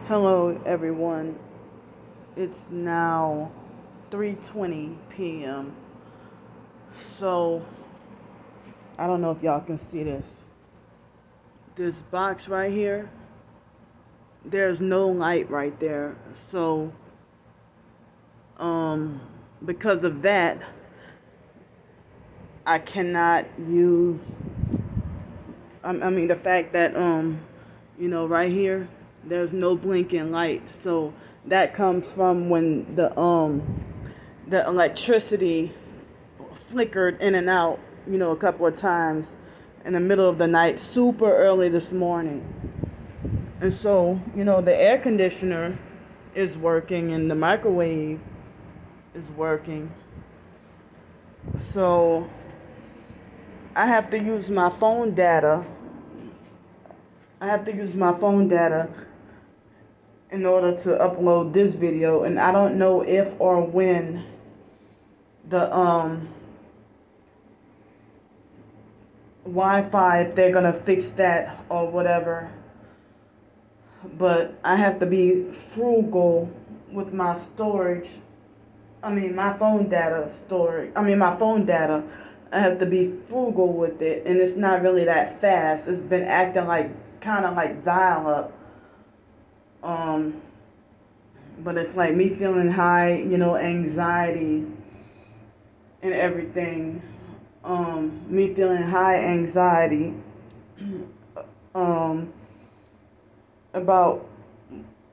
Hello, everyone. It's now 3:20 p.m. So, I don't know if y'all can see this. This box right here, there's no light right there. So, because of that, I cannot use, the fact that, right here, there's no blinking light. So, that comes from when the electricity flickered in and out, a couple of times in the middle of the night, super early this morning. And so, the air conditioner is working and the microwave is working. So, I have to use my phone data. In order to upload this video, and I don't know if or when the Wi-Fi, if they're gonna fix that or whatever. But I have to be frugal with my storage. My phone data storage. My phone data. I have to be frugal with it, and it's not really that fast. It's been acting like kind of like dial-up. But it's like me feeling high, anxiety and everything. Me feeling high anxiety about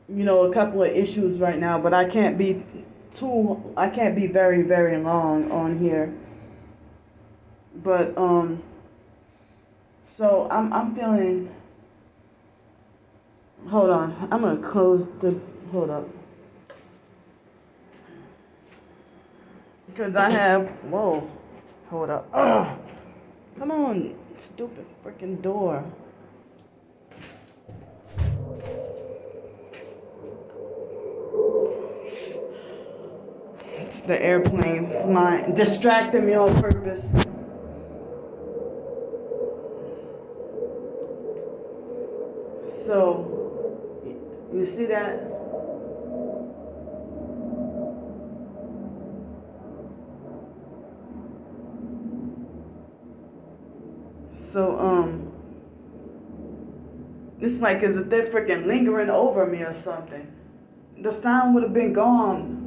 a couple of issues right now, but I can't be very, very long on here. But so I'm feeling. Hold on, I'm gonna close the. Hold up. Because I have. Whoa. Hold up. Ugh. Come on, stupid freaking door. The airplane flying, distracting me on purpose. So, you see that? So, it's like as if they're freaking lingering over me or something. The sound would have been gone.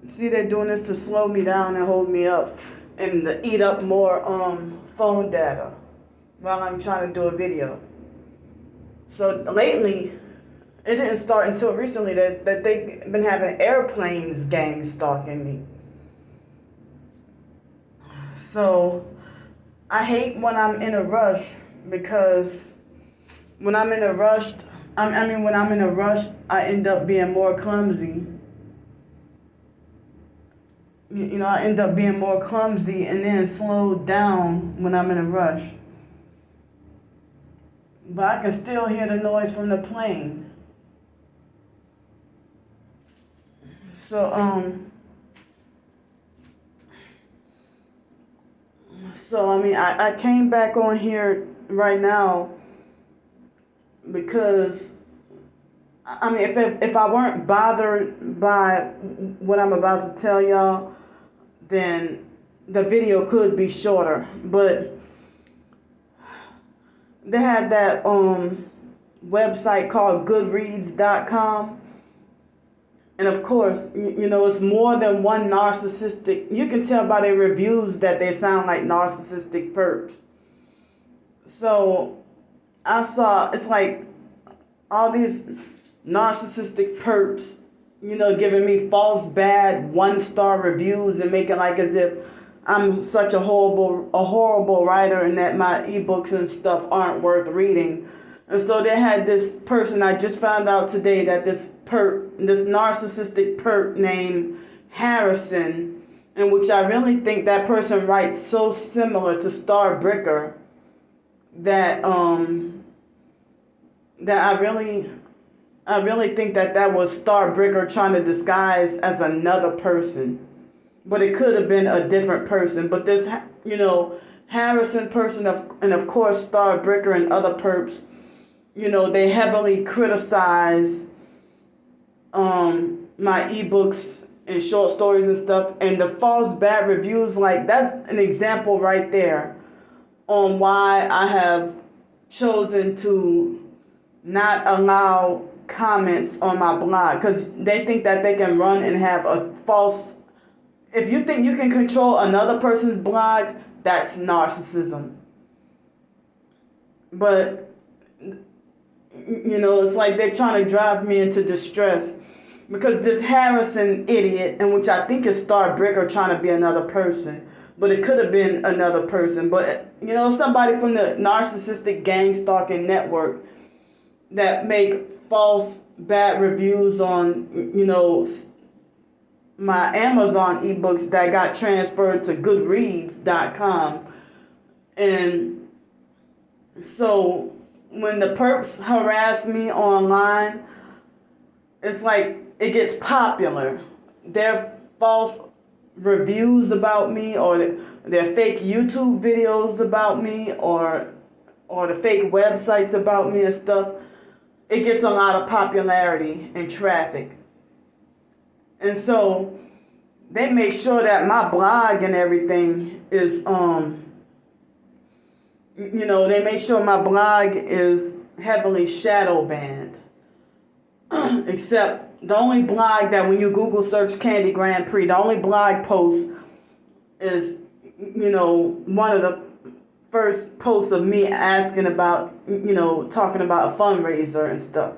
See, they're doing this to slow me down and hold me up and to eat up more phone data while I'm trying to do a video. So lately, it didn't start until recently that they've been having airplanes gang stalking me. So I hate when I'm in a rush, because when I'm in a rush, I end up being more clumsy. I end up being more clumsy and then slowed down when I'm in a rush. But I can still hear the noise from the plane. So, I came back on here right now because, if I weren't bothered by what I'm about to tell y'all, then the video could be shorter. But they had that website called Goodreads.com. And of course, it's more than one narcissistic. You can tell by their reviews that they sound like narcissistic perps. So I saw, it's like all these narcissistic perps, giving me false bad 1-star reviews and making like as if I'm such a horrible writer and that my ebooks and stuff aren't worth reading. And so they had this person, I just found out today that this narcissistic perp named Harrison, in which I really think that person writes so similar to Star Bricker that I really think that was Star Bricker trying to disguise as another person. But it could have been a different person. But this, Harrison person and of course Starbricker and other perps, they heavily criticize my ebooks and short stories and stuff, and the false bad reviews, like that's an example right there on why I have chosen to not allow comments on my blog, because they think that they can run and have a false. If you think you can control another person's blog, that's narcissism. But it's like they're trying to drive me into distress because this Harrison idiot, and which I think is Starbricker trying to be another person, but it could have been another person. But somebody from the narcissistic gang stalking network that make false bad reviews on my Amazon ebooks that got transferred to Goodreads.com. And so when the perps harass me online, it's like it gets popular. Their false reviews about me, or their fake YouTube videos about me, or the fake websites about me and stuff, it gets a lot of popularity and traffic. And so they make sure that my blog and everything is they make sure my blog is heavily shadow banned. Except the only blog that when you Google search Candy Grandpre, the only blog post is, one of the first posts of me asking about, talking about a fundraiser and stuff.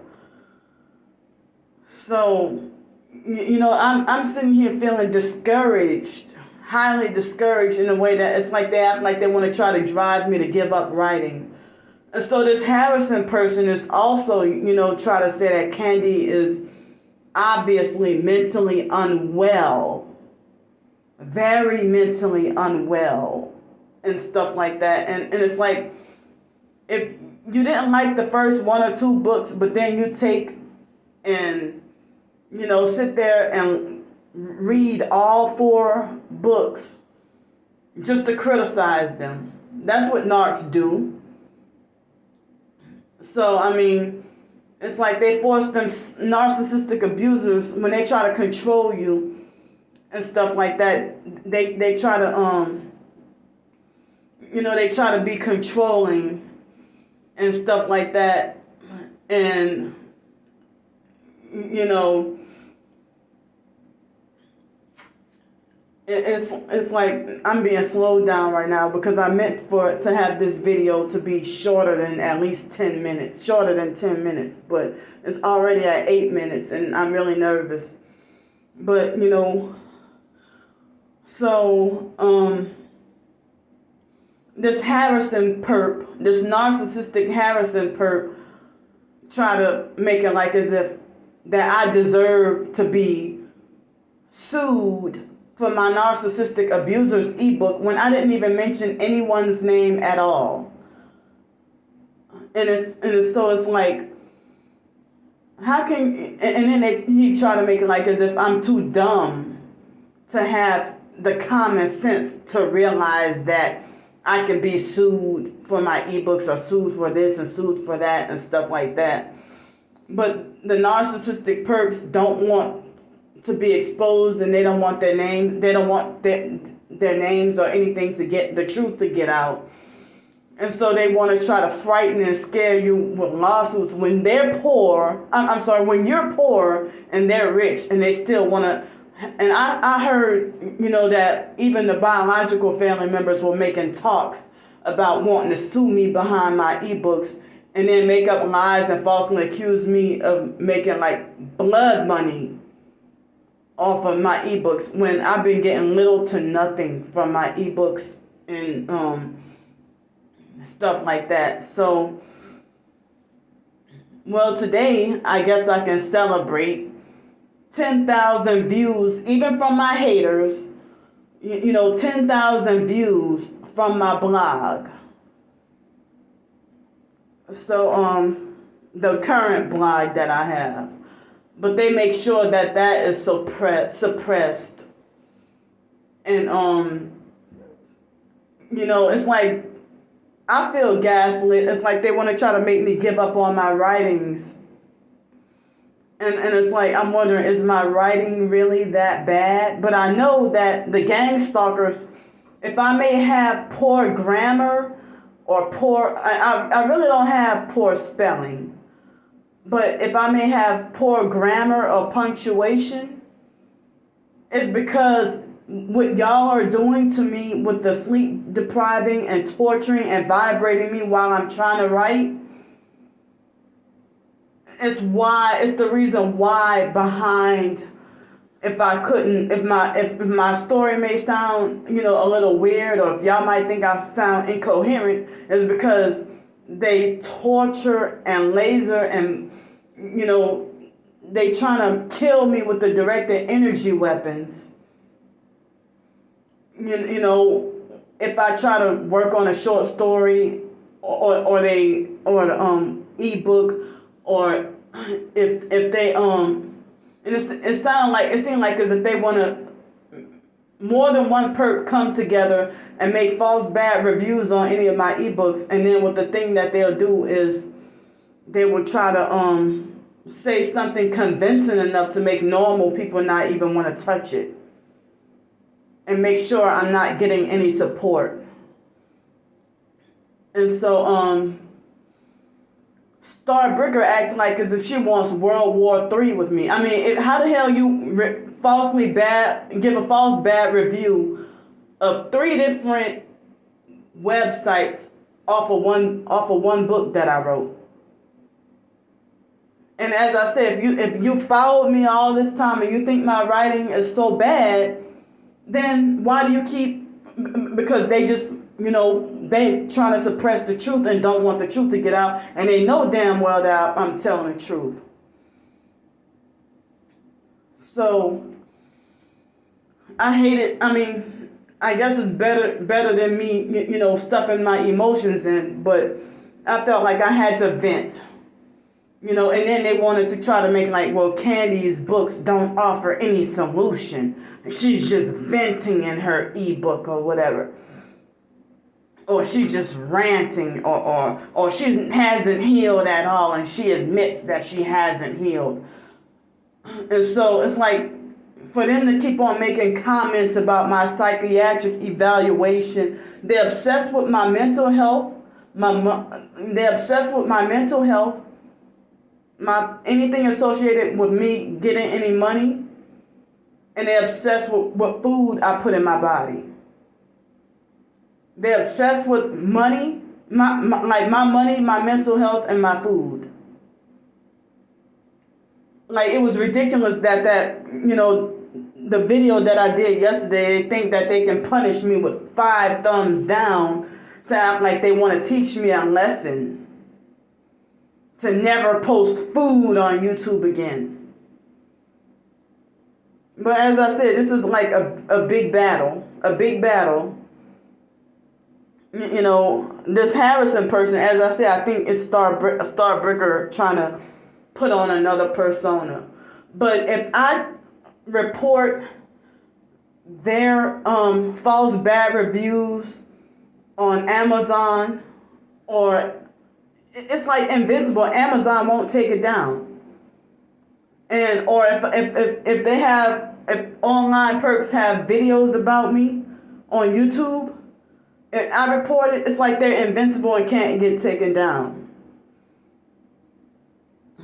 So, I'm sitting here feeling discouraged, highly discouraged, in a way that it's like they act like they want to try to drive me to give up writing. And so this Harrison person is also, try to say that Candy is obviously mentally unwell, very mentally unwell, and stuff like that. And it's like, if you didn't like the first one or two books, but then you take and, sit there and read all 4 books just to criticize them. That's what narcs do. So, I mean, it's like they force them narcissistic abusers, when they try to control you and stuff like that, they try to, they try to be controlling and stuff like that. And, it's like I'm being slowed down right now because I meant to have this video to be shorter than at least 10 minutes, shorter than 10 minutes, but it's already at 8 minutes and I'm really nervous. But, so, this Harrison perp, this narcissistic Harrison perp, try to make it like as if that I deserve to be sued for my narcissistic abusers ebook when I didn't even mention anyone's name at all. And it's like, how can, and then he try to make it like as if I'm too dumb to have the common sense to realize that I can be sued for my ebooks, or sued for this and sued for that and stuff like that. But the narcissistic perps don't want to be exposed, and they don't want their name, they don't want their names or anything to get the truth to get out. And so they want to try to frighten and scare you with lawsuits when they're poor. I'm sorry, when you're poor and they're rich, and they still want to. And I heard, that even the biological family members were making talks about wanting to sue me behind my ebooks, and then make up lies and falsely accuse me of making like blood money off of my ebooks, when I've been getting little to nothing from my ebooks and stuff like that. So, well, today I guess I can celebrate 10,000 views, even from my haters. 10,000 views from my blog. So, the current blog that I have. But they make sure that that is suppressed. And, It's like I feel gaslit. It's like they want to try to make me give up on my writings. And it's like, I'm wondering, is my writing really that bad? But I know that the gang stalkers, if I may have poor grammar or I really don't have poor spelling. But if I may have poor grammar or punctuation, it's because what y'all are doing to me with the sleep depriving and torturing and vibrating me while I'm trying to write. It's the reason why behind if my story may sound, a little weird, or if y'all might think I sound incoherent, is because they torture and laser and, they trying to kill me with the directed energy weapons. If I try to work on a short story or the ebook, or if they and it seemed like as if they want to more than one perp come together and make false bad reviews on any of my ebooks, and then what the thing that they'll do is they will try to say something convincing enough to make normal people not even want to touch it, and make sure I'm not getting any support. And so Star Bricker acts like as if she wants World War III with me. I mean, how the hell you give a false bad review of 3 different websites off of one book that I wrote? And as I said, if you followed me all this time and you think my writing is so bad, then why do you keep? Because they just, they trying to suppress the truth and don't want the truth to get out, and they know damn well that I'm telling the truth. So I hate it. I mean, I guess it's better than me, stuffing my emotions in, but I felt like I had to vent. And then they wanted to try to make like, well, Candy's books don't offer any solution. She's just venting in her ebook or whatever. Or she's just ranting, or she hasn't healed at all, and she admits that she hasn't healed. And so it's like, for them to keep on making comments about my psychiatric evaluation, they're obsessed with my mental health. They're obsessed with my mental health. Anything associated with me getting any money, and they're obsessed with what food I put in my body. They're obsessed with money, my money, my mental health, and my food. Like, it was ridiculous that the video that I did yesterday, they think that they can punish me with 5 thumbs down to act like they want to teach me a lesson. To never post food on YouTube again. But as I said, this is like a big battle. A big battle. This Harrison person, as I said, I think it's Star Bricker trying to put on another persona. But if I report their false bad reviews on Amazon, or it's like invisible, Amazon won't take it down. And or if online perps have videos about me on YouTube, and I report it, it's like they're invincible and can't get taken down.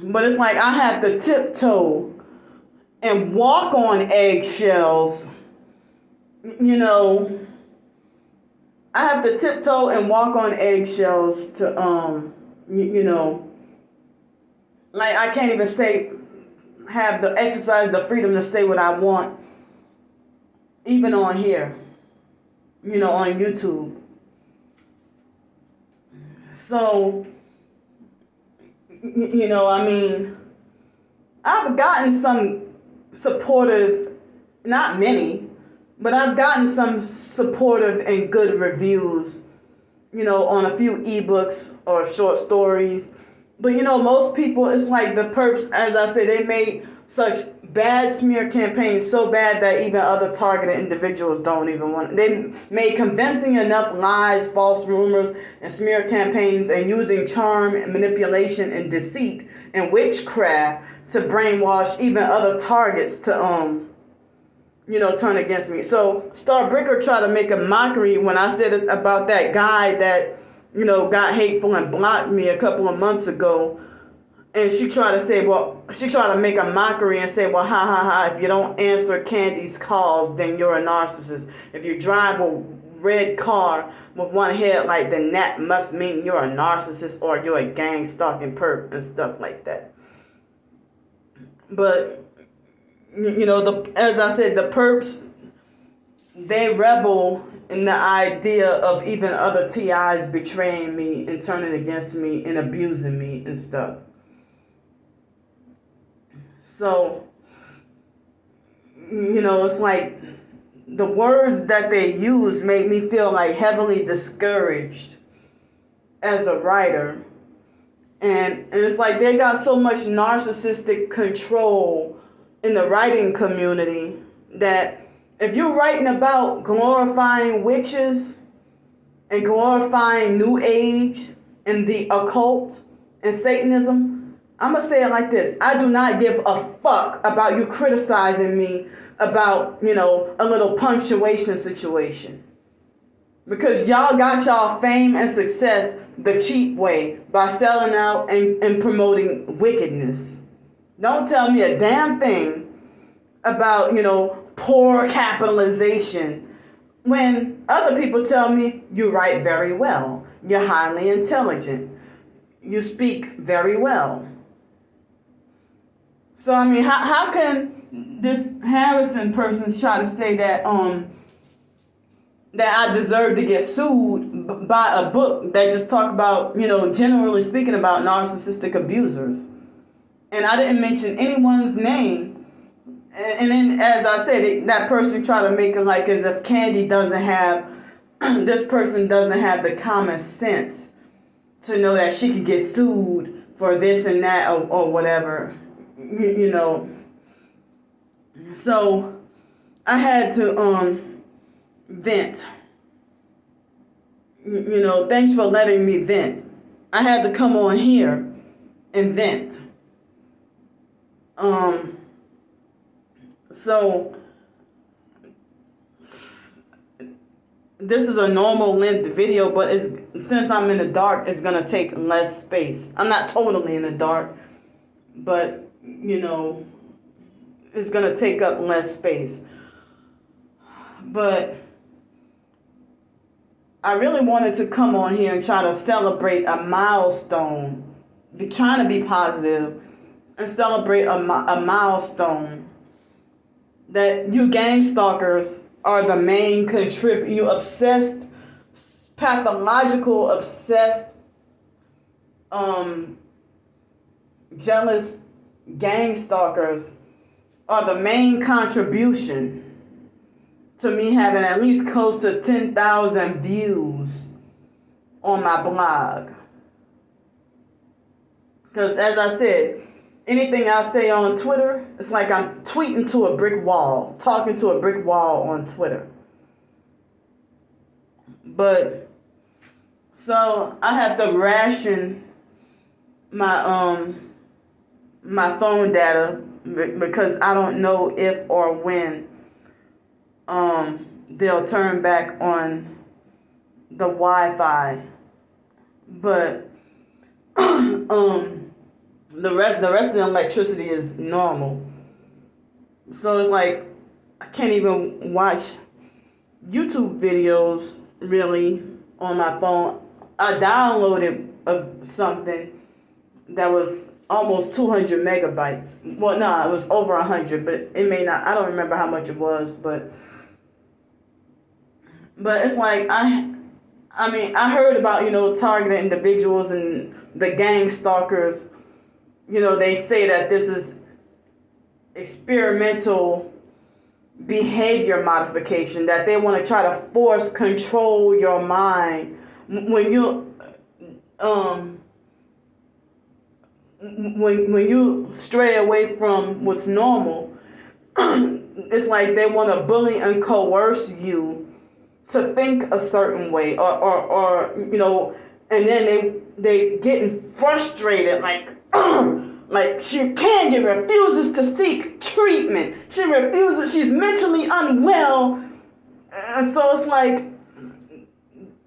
But it's like I have to tiptoe and walk on eggshells. I have to tiptoe and walk on eggshells to like I can't even have the exercise the freedom to say what I want, even on here, on YouTube. So, I've gotten some supportive, not many, but I've gotten some supportive and good reviews, on a few ebooks or short stories. But most people, it's like the perps, as I say, they may such bad smear campaigns, so bad that even other targeted individuals don't even want. They made convincing enough lies, false rumors, and smear campaigns, and using charm and manipulation and deceit and witchcraft to brainwash even other targets to turn against me. So Starbricker tried to make a mockery when I said about that guy that got hateful and blocked me a couple of months ago. And she tried to make a mockery and say, well, ha ha ha, if you don't answer Candy's calls, then you're a narcissist. If you drive a red car with one headlight, then that must mean you're a narcissist or you're a gang stalking perp and stuff like that. But, as I said, the perps, they revel in the idea of even other TIs betraying me and turning against me and abusing me and stuff. So, it's like the words that they use make me feel like heavily discouraged as a writer. And it's like they got so much narcissistic control in the writing community that if you're writing about glorifying witches and glorifying New Age and the occult and Satanism, I'm going to say it like this. I do not give a fuck about you criticizing me about, a little punctuation situation. Because y'all got y'all fame and success the cheap way by selling out and promoting wickedness. Don't tell me a damn thing about, poor capitalization when other people tell me you write very well. You're highly intelligent. You speak very well. So, how can this Harrison person try to say that that I deserve to get sued by a book that just talk about, generally speaking about narcissistic abusers? And I didn't mention anyone's name. And then, as I said, that person tried to make it like as if Candy doesn't have, this person doesn't have the common sense to know that she could get sued for this and that or whatever. So I had to vent. Thanks for letting me vent. I had to come on here and vent. So this is a normal length video, but since I'm in the dark, it's gonna take less space. I'm not totally in the dark, but it's going to take up less space. But I really wanted to come on here and try to celebrate a milestone, trying to be positive, and celebrate a milestone that you gang stalkers are the main contributor. You obsessed, pathological, obsessed, jealous gang stalkers are the main contribution to me having at least close to 10,000 views on my blog. Because as I said, anything I say on Twitter, it's like I'm tweeting to a brick wall, talking to a brick wall on Twitter. But, so I have to ration my my phone data because I don't know if or when they'll turn back on the Wi-Fi. But the rest of the electricity is normal. So it's like I can't even watch YouTube videos really on my phone. I downloaded something that was almost 200 megabytes. Well, no, it was over 100, but it may not. I don't remember how much it was, but it's like I heard about targeted individuals and the gang stalkers. They say that this is experimental behavior modification, that they want to try to force control your mind when you when you stray away from what's normal, it's like they want to bully and coerce you to think a certain way, or and then they getting frustrated, like like Candy refuses to seek treatment. She refuses. She's mentally unwell, and so it's like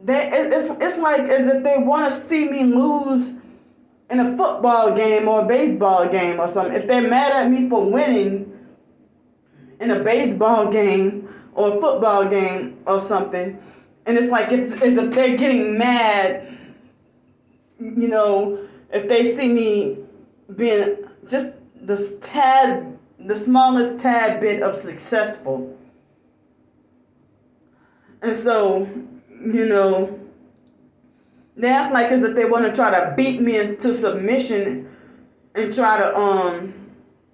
it's like as if they want to see me lose in a football game or a baseball game or something. If they're mad at me for winning in a baseball game or a football game or something, and it's like it's as if they're getting mad, if they see me being just the smallest tad bit of successful. And so, they act like as if they want to try to beat me into submission and try to,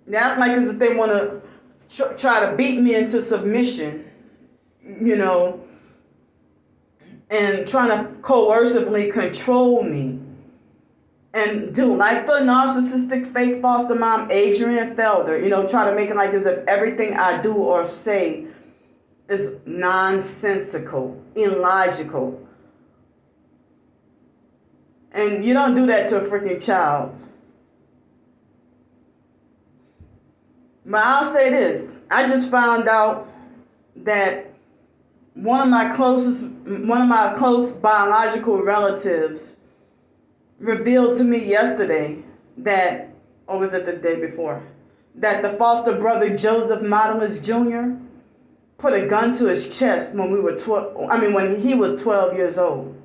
they act like as if they want to try to beat me into submission, and trying to coercively control me. And do like the narcissistic fake foster mom, Adrian Felder, try to make it like as if everything I do or say is nonsensical, illogical. And you don't do that to a freaking child. But I'll say this. I just found out that one of my close biological relatives revealed to me yesterday that, or was it the day before, that the foster brother Joseph Modelis Jr. put a gun to his chest when when he was 12 years old.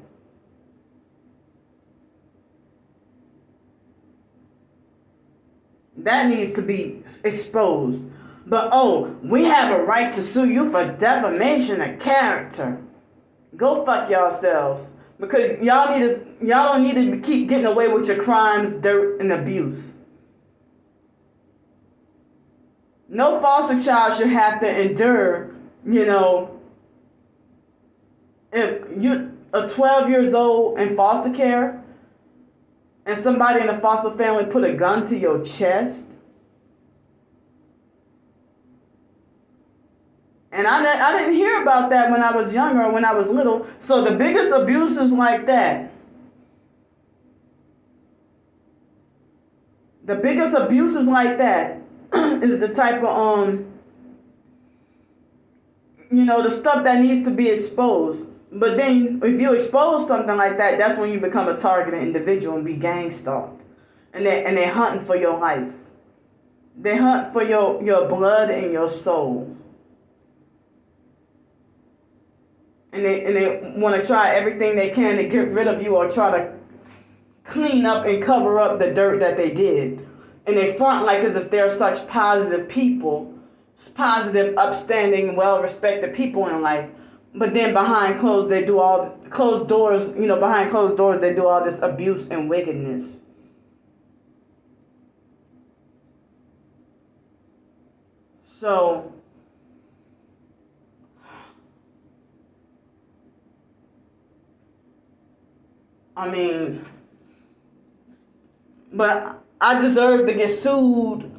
That needs to be exposed. But we have a right to sue you for defamation of character. Go fuck yourselves. Because y'all don't need to keep getting away with your crimes, dirt, and abuse. No foster child should have to endure, if you are 12 years old in foster care and somebody in the foster family put a gun to your chest. And I didn't hear about that when I was younger or when I was little. So the biggest abuse is like that. The biggest abuses like that is the type of, the stuff that needs to be exposed. But then if you expose something like that, that's when you become a targeted individual and be gang stalked. And they're hunting for your life. They hunt for your blood and your soul. And they want to try everything they can to get rid of you or try to clean up and cover up the dirt that they did. And they front like as if they're such positive people, positive, upstanding, well-respected people in life. But then behind closed doors, they do all this abuse and wickedness. So, but I deserve to get sued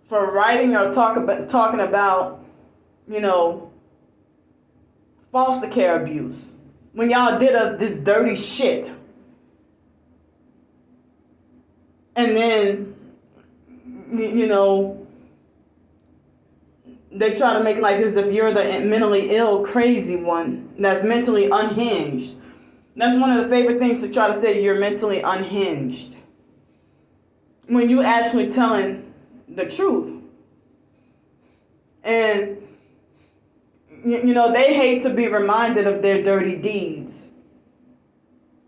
for writing or talking about, foster care abuse. When y'all did us this dirty shit. And then, they try to make it like as if you're the mentally ill, crazy one that's mentally unhinged. That's one of the favorite things to try to say, you're mentally unhinged. When you actually telling the truth. And, they hate to be reminded of their dirty deeds.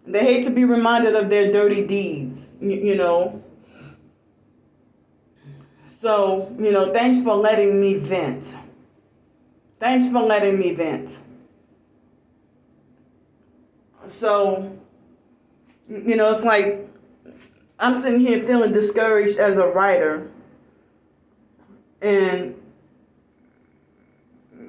They hate to be reminded of their dirty deeds, So, thanks for letting me vent. Thanks for letting me vent. So, it's like I'm sitting here feeling discouraged as a writer. And,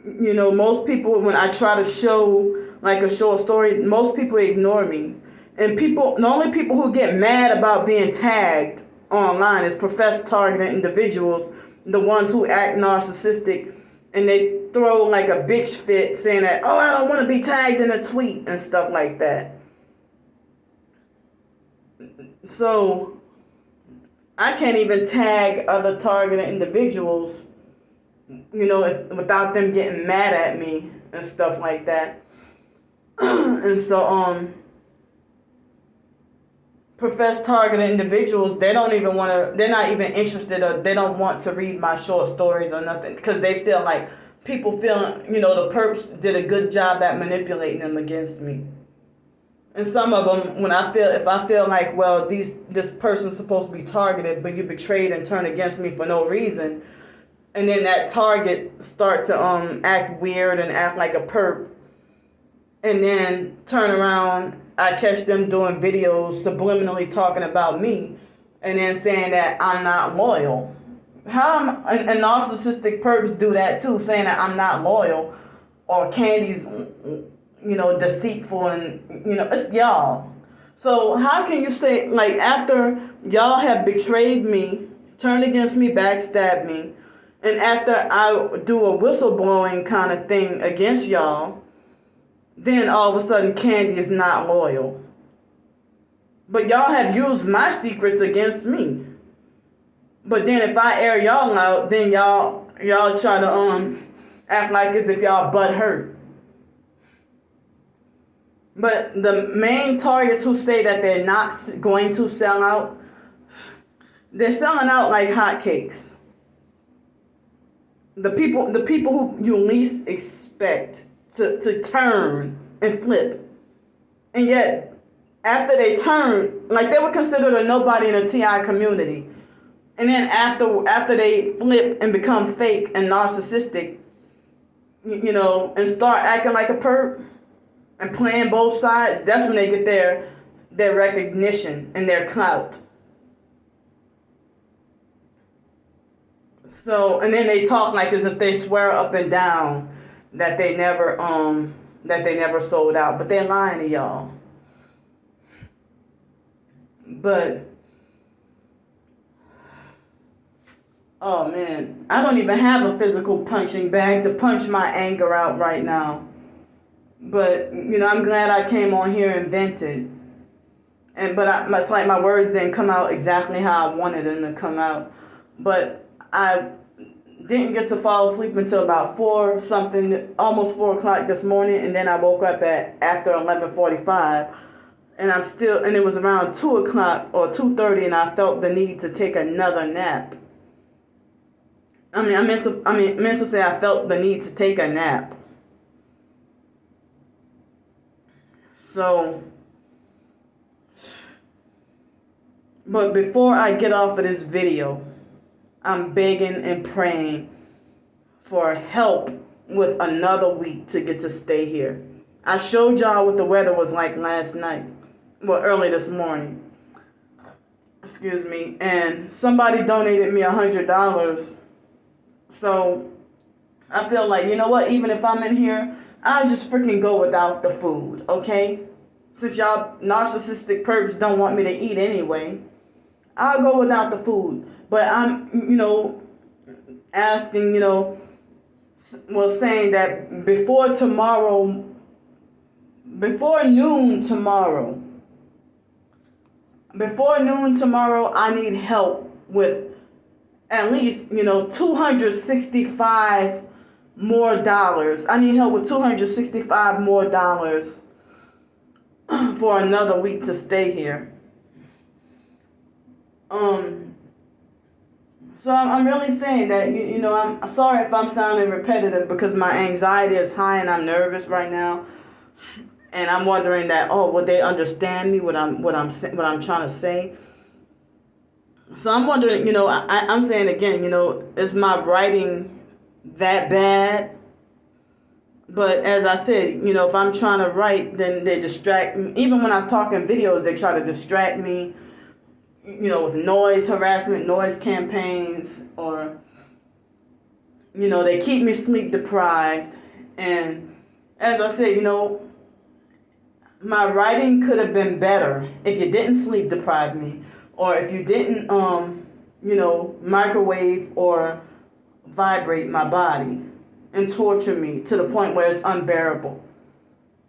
most people, when I try to show a story, most people ignore me. And the only people who get mad about being tagged online is professed targeted individuals, the ones who act narcissistic, and they throw like a bitch fit saying that, oh, I don't want to be tagged in a tweet and stuff like that. So I can't even tag other targeted individuals, without them getting mad at me and stuff like that. And so, professed targeted individuals, they're not even interested, or they don't want to read my short stories or nothing, because they feel like people feel, the perps did a good job at manipulating them against me. And some of them, if I feel like, well, this person's supposed to be targeted, but you betrayed and turned against me for no reason, and then that target start to act weird and act like a perp, and then turn around, I catch them doing videos subliminally talking about me, and then saying that I'm not loyal. And narcissistic perps do that too, saying that I'm not loyal, or Candy's, deceitful, and, it's y'all. So how can you say, like, after y'all have betrayed me, turned against me, backstabbed me, and after I do a whistleblowing kind of thing against y'all, then all of a sudden Candy is not loyal? But y'all have used my secrets against me. But then if I air y'all out, then y'all try to act like as if y'all butt hurt. But the main targets who say that they're not going to sell out, they're selling out like hotcakes. The people who you least expect to turn and flip. And yet, after they turn, like, they were considered a nobody in the TI community. And then after they flip and become fake and narcissistic, and start acting like a perp and playing both sides, that's when they get their recognition and their clout. So, and then they talk like as if they swear up and down that they never sold out, but they're lying to y'all. But oh man, I don't even have a physical punching bag to punch my anger out right now. But I'm glad I came on here and vented. It's like my words didn't come out exactly how I wanted them to come out. But I didn't get to fall asleep until about almost 4 o'clock this morning, and then I woke up after 11:45, and it was around 2 o'clock or 2:30, and I felt the need to take another nap. I meant to say I felt the need to take a nap. So, but before I get off of this video, I'm begging and praying for help with another week to get to stay here. I showed y'all what the weather was like last night. Well, early this morning. Excuse me. And somebody donated me $100. So I feel like, you know what? Even if I'm in here, I'll just freaking go without the food, okay? Since y'all narcissistic perps don't want me to eat anyway, I'll go without the food. But I'm, asking, saying that before noon tomorrow, I need help with at least, $265 more dollars. I need help with $265 more dollars for another week to stay here. So I'm really saying that, I'm sorry if I'm sounding repetitive, because my anxiety is high and I'm nervous right now. And I'm wondering that, would they understand me, what I'm trying to say? So I'm wondering, I'm saying again, is my writing that bad? But as I said, if I'm trying to write, then they distract me. Even when I talk in videos, they try to distract me, with noise harassment, noise campaigns, or, they keep me sleep deprived. And as I said, my writing could have been better if you didn't sleep deprive me. or if you didn't, microwave or vibrate my body and torture me to the point where it's unbearable.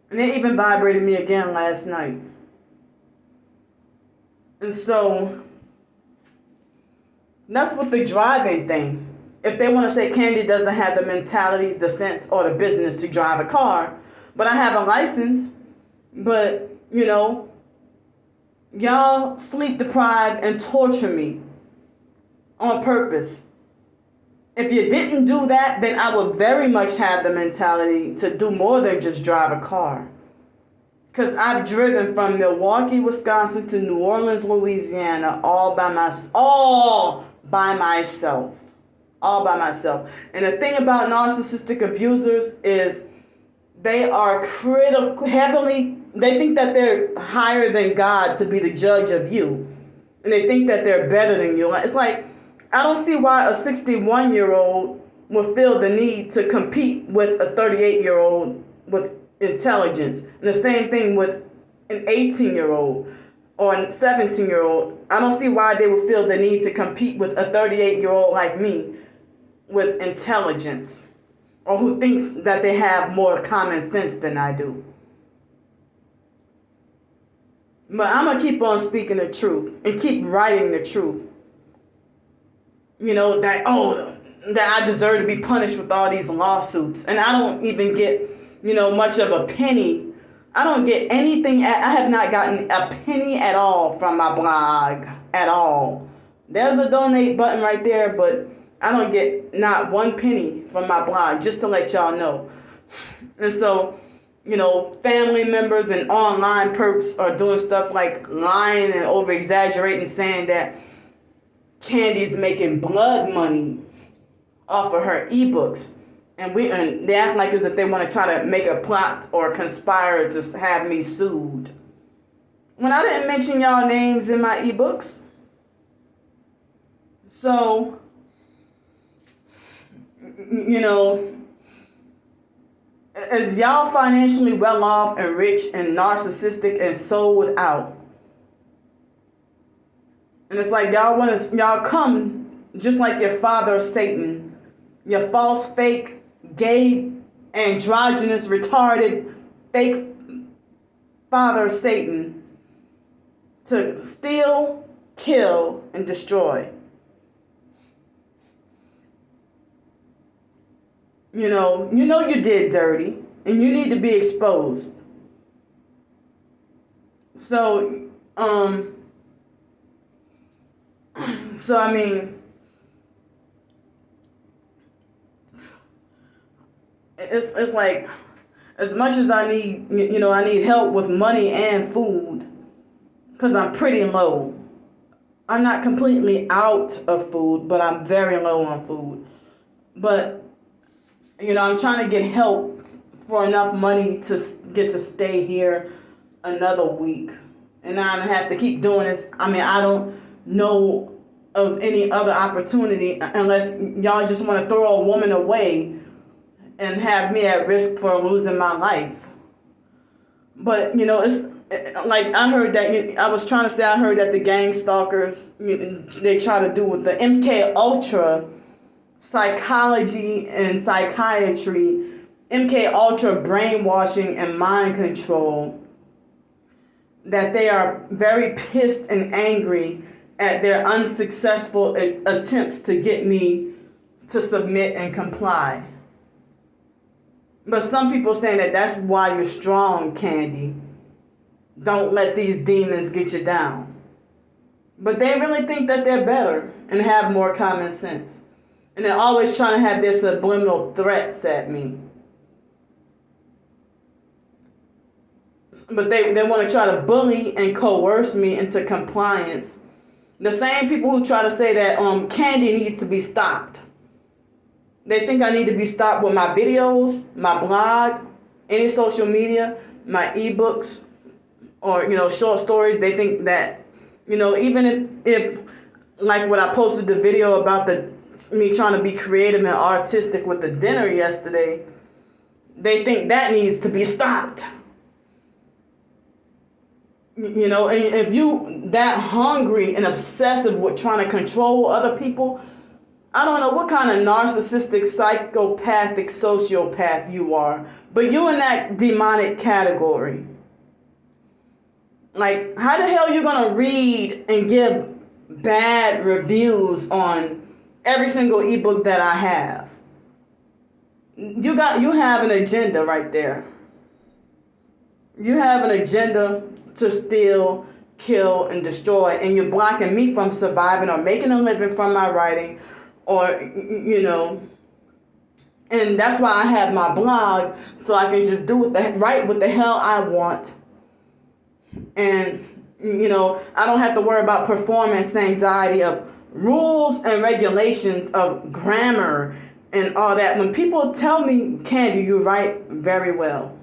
And they even vibrated me again last night. And so that's what the driving thing. If they want to say Candy doesn't have the mentality, the sense, or the business to drive a car, but I have a license, but, y'all sleep deprive and torture me on purpose. If you didn't do that, then I would very much have the mentality to do more than just drive a car. Because I've driven from Milwaukee, Wisconsin to New Orleans, Louisiana, all by myself. And the thing about narcissistic abusers is they are they think that they're higher than God to be the judge of you. And they think that they're better than you. It's like, I don't see why a 61-year-old would feel the need to compete with a 38-year-old with intelligence. And the same thing with an 18-year-old or a 17-year-old. I don't see why they would feel the need to compete with a 38-year-old like me with intelligence, or who thinks that they have more common sense than I do. But I'm going to keep on speaking the truth and keep writing the truth. That I deserve to be punished with all these lawsuits. And I don't even get, much of a penny. I don't get anything. I have not gotten a penny at all from my blog at all. There's a donate button right there, but I don't get not one penny from my blog, just to let y'all know. And so, family members and online perps are doing stuff like lying and over-exaggerating, saying that Candy's making blood money off of her ebooks. And they act like as if they want to try to make a plot or conspire to have me sued. When I didn't mention y'all names in my ebooks. So, as y'all financially well off and rich and narcissistic and sold out, and it's like y'all come just like your father Satan, your false, fake, gay, androgynous, retarded, fake father Satan, to steal, kill, and destroy. You did dirty, and you need to be exposed. So I mean, it's like, as much as I need, I need help with money and food, because I'm pretty low. I'm not completely out of food, but I'm very low on food. But, I'm trying to get help for enough money to get to stay here another week. And I'm going to have to keep doing this. I mean, I don't know of any other opportunity unless y'all just want to throw a woman away and have me at risk for losing my life. But, it's like I heard that, I heard that the gang stalkers, they try to do with the MK Ultra psychology and psychiatry, MK Ultra brainwashing and mind control, that they are very pissed and angry at their unsuccessful attempts to get me to submit and comply. But some people saying that that's why you're strong, Candy. Don't let these demons get you down. But they really think that they're better and have more common sense. And they're always trying to have their subliminal threats at me. But they want to try to bully and coerce me into compliance. The same people who try to say that Candy needs to be stopped. They think I need to be stopped with my videos, my blog, any social media, my ebooks, or, short stories. They think that, even if like when I posted the video about me trying to be creative and artistic with the dinner yesterday, they think that needs to be stopped. You know, and if you that hungry and obsessive with trying to control other people, I don't know what kind of narcissistic, psychopathic, sociopath you are, but you in that demonic category. Like, how the hell you gonna read and give bad reviews on every single ebook that I have? You have an agenda right there. You have an agenda to steal, kill, and destroy, and you're blocking me from surviving or making a living from my writing, or, you know, and that's why I have my blog, so I can just do what the hell I want. And, you know, I don't have to worry about performance anxiety of rules and regulations of grammar and all that. When people tell me, Candy, you write very well.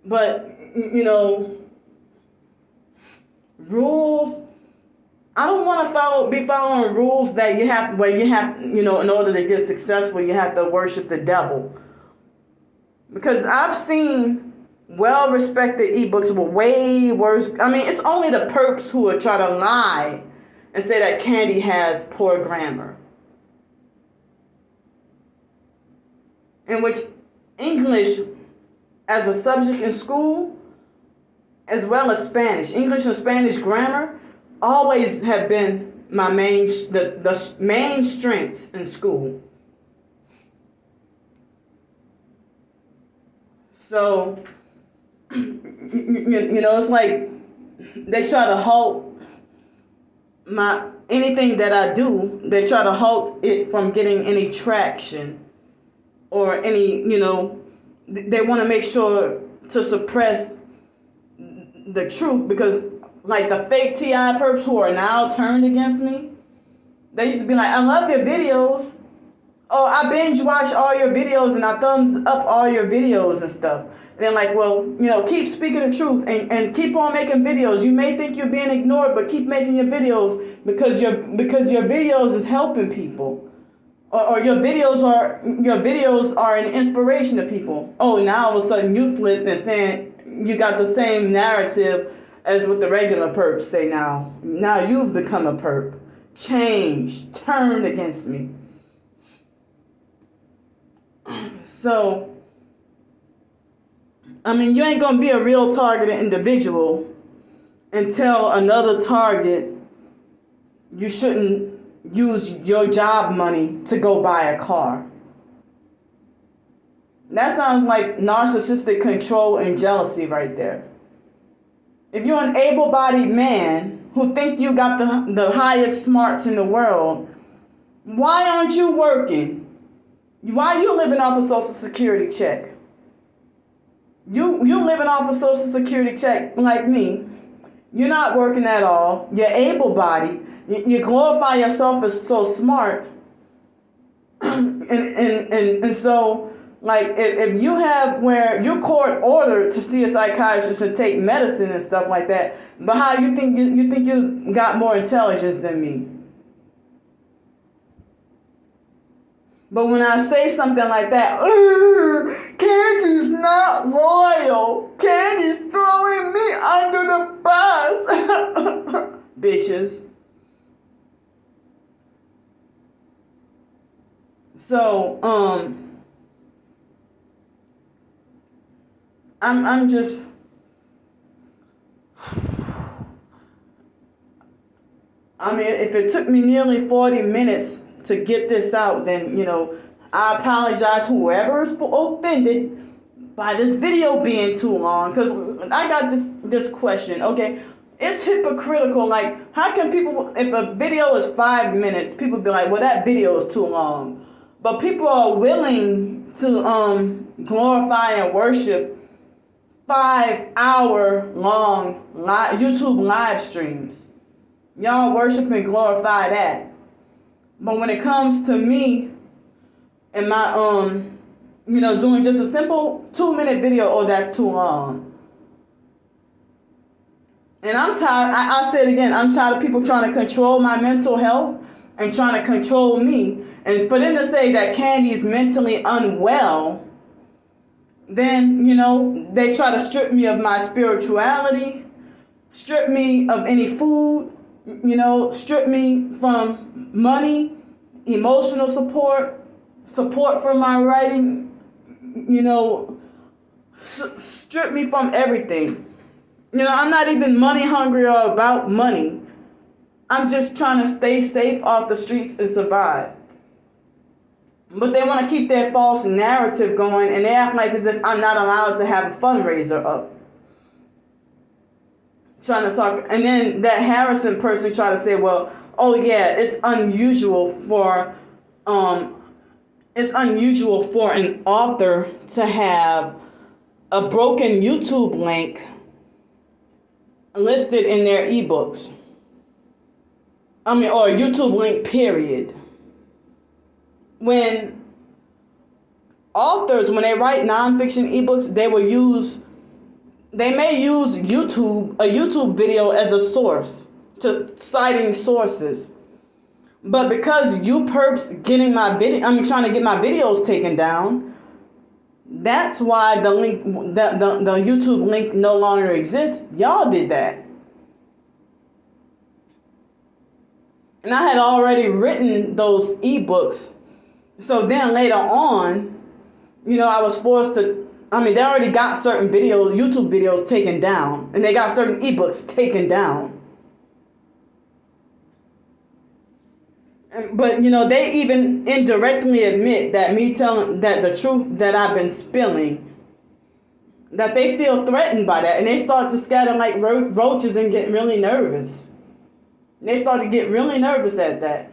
But, you know, rules, I don't want to be following rules that you have, you know, in order to get successful, you have to worship the devil. Because I've seen well-respected ebooks with way worse. I mean, it's only the perps who would try to lie and say that Candy has poor grammar. In which English as a subject in school, as well as Spanish, English and Spanish grammar, always have been my main strengths in school. So, you know, it's like they try to halt anything that I do. They try to halt it from getting any traction or any, you know, they want to make sure to suppress the truth, because like the fake TI perps who are now turned against me, they used to be like, I love your videos. Oh, I binge watch all your videos and I thumbs up all your videos and stuff. And they're like, well, you know, keep speaking the truth and keep on making videos. You may think you're being ignored, but keep making your videos because your videos is helping people. Or your videos are an inspiration to people. Oh, now all of a sudden you flip and saying you got the same narrative as what the regular perps say now. Now you've become a perp. Change. Turn against me. So, I mean, you ain't going to be a real targeted individual and tell another target you shouldn't use your job money to go buy a car. That sounds like narcissistic control and jealousy right there. If you're an able-bodied man who think you got the highest smarts in the world, why aren't you working? Why are you living off a Social Security check? You living off a Social Security check like me. You're not working at all. You're able-bodied. You glorify yourself as so smart. and so, like, if you have where you're court ordered to see a psychiatrist and take medicine and stuff like that, but how you think you got more intelligence than me? But when I say something like that, Candy's not loyal. Candy's throwing me under the bus. Bitches. So, I'm just, I mean, if it took me nearly 40 minutes to get this out, then, you know, I apologize whoever is offended by this video being too long, because I got this question, okay? It's hypocritical. Like, how can people, if a video is 5 minutes, people be like, well, that video is too long. But people are willing to glorify and worship 5-hour long YouTube live streams. Y'all worship and glorify that. But when it comes to me and my you know, doing just a simple 2-minute video, oh, that's too long. And I'm tired, I say it again, I'm tired of people trying to control my mental health and trying to control me. And for them to say that Candy is mentally unwell, Then, they try to strip me of my spirituality, strip me of any food, strip me from money, emotional support for my writing, strip me from everything. I'm not even money hungry or about money. I'm just trying to stay safe off the streets and survive. But they want to keep their false narrative going, and they act like as if I'm not allowed to have a fundraiser up. Trying to talk, and then that Harrison person tried to say, well, oh yeah, it's unusual for an author to have a broken YouTube link listed in their ebooks. Or a YouTube link, period. When authors, when they write nonfiction ebooks, they may use a YouTube video as a source to citing sources. But because you perps trying to get my videos taken down, that's why the YouTube link no longer exists. Y'all did that. And I had already written those ebooks. So then later on, I was forced to, they already got certain YouTube videos taken down, and they got certain ebooks taken down. But, they even indirectly admit that me telling that the truth that I've been spilling, that they feel threatened by that, and they start to scatter like roaches and get really nervous. They start to get really nervous at that.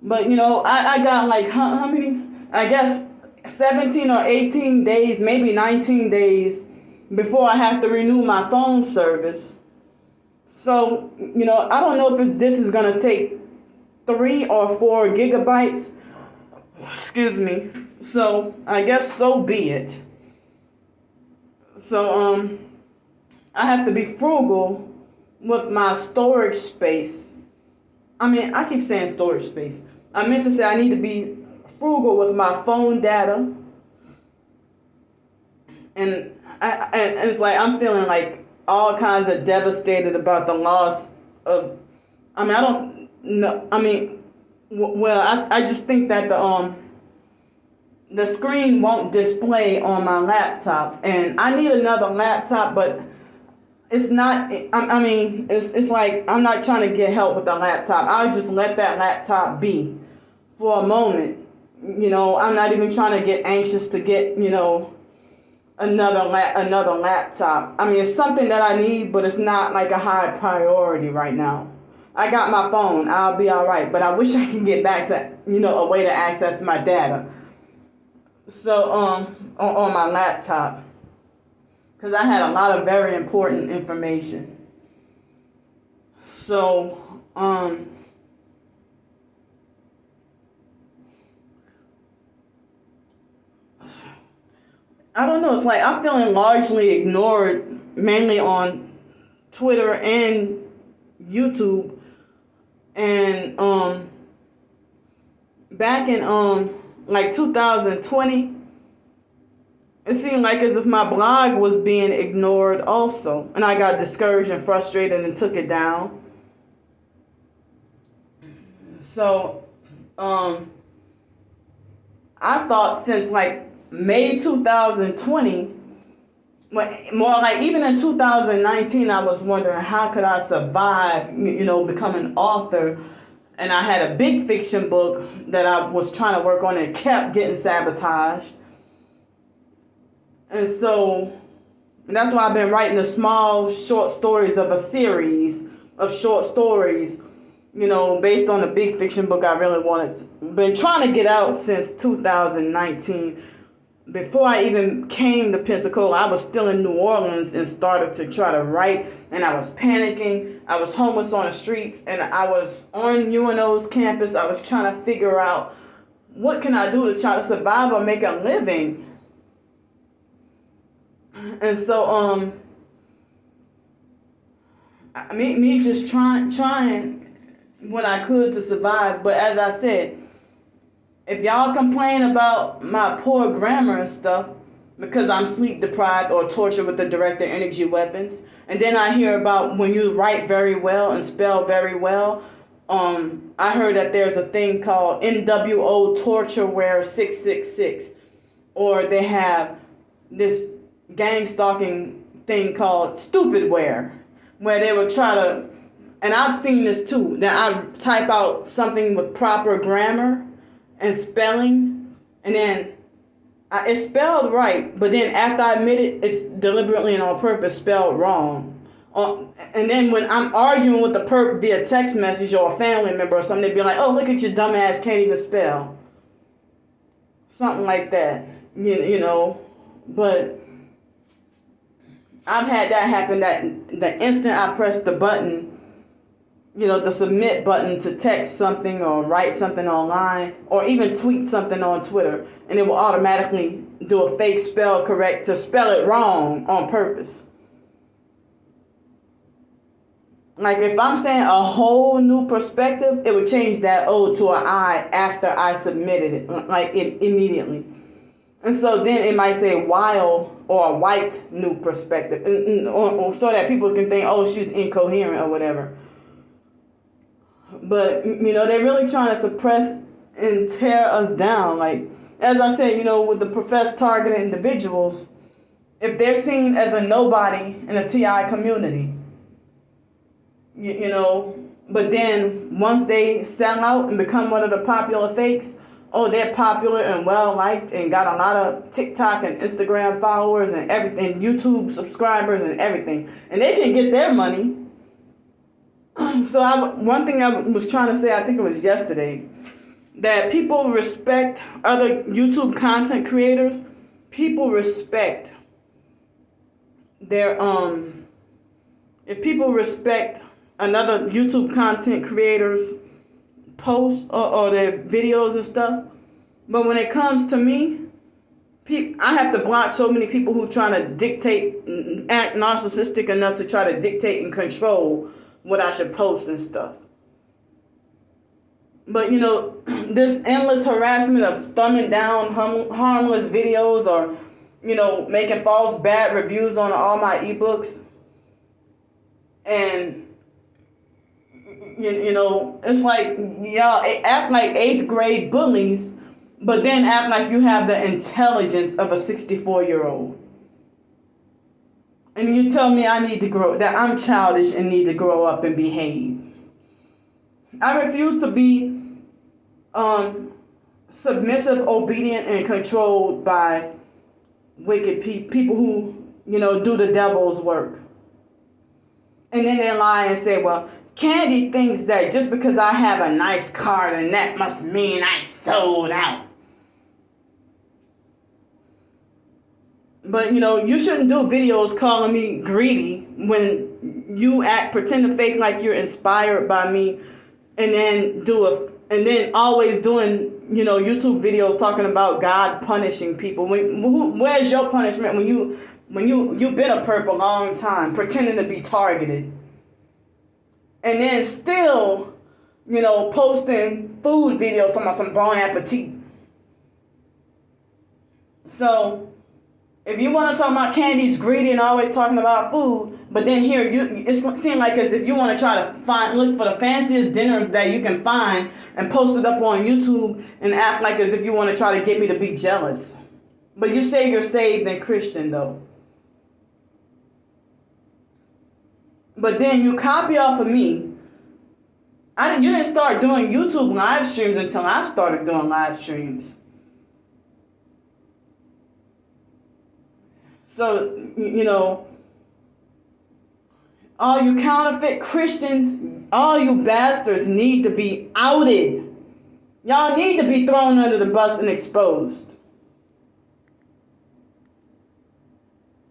But, I got like, how many? I guess 17 or 18 days, maybe 19 days before I have to renew my phone service. So, I don't know if this is going to take 3 or 4 gigabytes. Excuse me. So, I guess so be it. So, I have to be frugal with my storage space. I keep saying storage space. I meant to say I need to be frugal with my phone data. And it's like I'm feeling like all kinds of devastated about the loss of, I don't know. I just think that the screen won't display on my laptop, and I need another laptop, but it's not, it's like I'm not trying to get help with the laptop. I'll just let that laptop be for a moment. I'm not even trying to get anxious to get, another laptop. It's something that I need, but it's not like a high priority right now. I got my phone. I'll be all right. But I wish I could get back to, a way to access my data. So, on my laptop. Because I had a lot of very important information. So, I don't know. It's like I'm feeling largely ignored, mainly on Twitter and YouTube. And back in like 2020, it seemed like as if my blog was being ignored also, and I got discouraged and frustrated and took it down. So I thought since like May 2020, more like even in 2019, I was wondering how could I survive, become an author. And I had a big fiction book that I was trying to work on and kept getting sabotaged. And so that's why I've been writing the small short stories of a series of short stories, based on a big fiction book I really been trying to get out since 2019. Before I even came to Pensacola, I was still in New Orleans and started to try to write, and I was panicking. I was homeless on the streets, and I was on UNO's campus. I was trying to figure out what can I do to try to survive or make a living. And so, me just trying what I could to survive. But as I said, if y'all complain about my poor grammar and stuff, because I'm sleep deprived or tortured with the directed energy weapons. And then I hear about when you write very well and spell very well. I heard that there's a thing called NWO Tortureware 666, or they have this gang stalking thing called Stupidware, where they would try to, and I've seen this too, that I type out something with proper grammar and spelling, and then it's spelled right, but then after I admit it, it's deliberately and on purpose spelled wrong. And then when I'm arguing with the perp via text message or a family member or something, they'd be like, oh, look at your dumb ass, can't even spell. Something like that, you know. But I've had that happen, that the instant I press the button, you know, the submit button to text something or write something online or even tweet something on Twitter, and it will automatically do a fake spell correct to spell it wrong on purpose. Like if I'm saying a whole new perspective, it would change that O to an I after I submitted it, like immediately. And so then it might say while or a white new perspective, or so that people can think, oh, she's incoherent or whatever. But, you know, they're really trying to suppress and tear us down. Like, as I said, you know, with the professed targeted individuals, if they're seen as a nobody in the TI community, you know, but then once they sell out and become one of the popular fakes, oh, they're popular and well-liked and got a lot of TikTok and Instagram followers and everything, YouTube subscribers and everything. And they can get their money. So one thing I was trying to say, I think it was yesterday, that people respect other YouTube content creators. People respect their, if people respect another YouTube content creator's posts or their videos and stuff. But when it comes to me, I have to block so many people who trying to dictate, act narcissistic enough to try to dictate and control what I should post and stuff. But, you know, this endless harassment of thumbing down harmless videos or, you know, making false bad reviews on all my ebooks. And, you know, it's like y'all act like 8th grade bullies, but then act like you have the intelligence of a 64-year-old. And you tell me I need to grow, that I'm childish and need to grow up and behave. I refuse to be submissive, obedient, and controlled by wicked people who, you know, do the devil's work. And then they lie and say, well, Candy thinks that just because I have a nice car, then that must mean I sold out. But, you know, you shouldn't do videos calling me greedy when you pretend to fake like you're inspired by me, and then always doing, you know, YouTube videos talking about God punishing people. Where's your punishment when you've been a perp a long time, pretending to be targeted? And then still, you know, posting food videos talking about some bon appetit. So, if you want to talk about Candy's greedy and always talking about food, but then here it seems like as if you want to try to look for the fanciest dinners that you can find and post it up on YouTube and act like as if you want to try to get me to be jealous. But you say you're saved and Christian though. But then you copy off of me. You didn't start doing YouTube live streams until I started doing live streams. So, you know, all you counterfeit Christians, all you bastards need to be outed. Y'all need to be thrown under the bus and exposed.